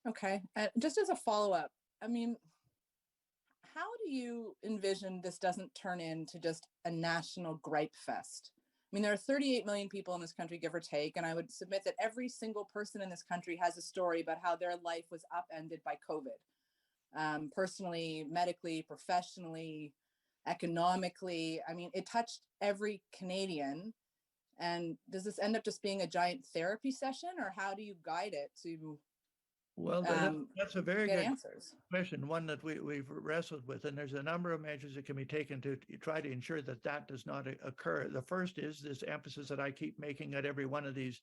Okay. Just as a follow-up, I mean, how do you envision this doesn't turn into just a national gripe fest? I mean, there are 38 million people in this country, give or take, and I would submit that every single person in this country has a story about how their life was upended by COVID, personally, medically, professionally, economically. I mean, it touched every Canadian. And does this end up just being a giant therapy session, or how do you guide it to Well, that's a very get good answers? question, one that we've wrestled with, and there's a number of measures that can be taken to try to ensure that that does not occur. The first is this emphasis that I keep making at every one of these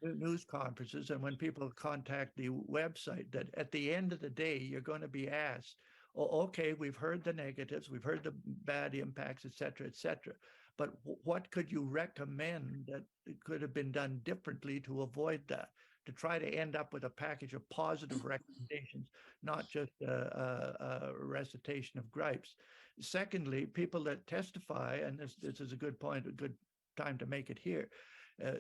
news conferences, and when people contact the website, that at the end of the day, you're going to be asked, oh, okay, we've heard the negatives, we've heard the bad impacts, et cetera, but what could you recommend that could have been done differently to avoid that? To try to end up with a package of positive recommendations, not just a recitation of gripes. Secondly, people that testify, and this is a good point, a good time to make it here,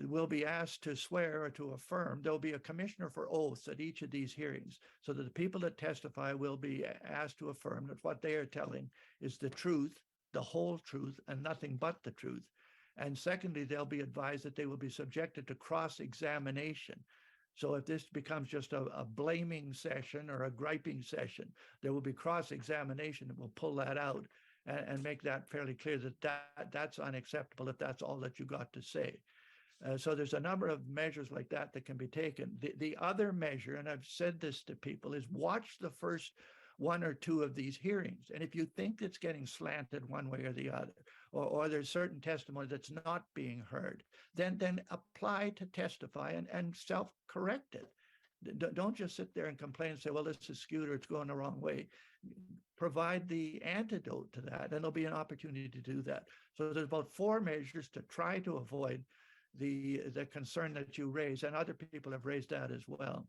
will be asked to swear or to affirm. There'll be a commissioner for oaths at each of these hearings, so that the people that testify will be asked to affirm that what they are telling is the truth, the whole truth, and nothing but the truth. And secondly, they'll be advised that they will be subjected to cross-examination. So if this becomes just a blaming session or a griping session, there will be cross-examination that will pull that out and make that fairly clear that that's unacceptable if that's all that you got to say. So there's a number of measures like that that can be taken. The other measure, and I've said this to people, is watch the first one or two of these hearings. And if you think it's getting slanted one way or the other, or there's certain testimony that's not being heard, then apply to testify and self-correct it. Don't just sit there and complain and say, well, this is skewed or it's going the wrong way. Provide the antidote to that, and there'll be an opportunity to do that. So there's about 4 measures to try to avoid the concern that you raise, and other people have raised that as well.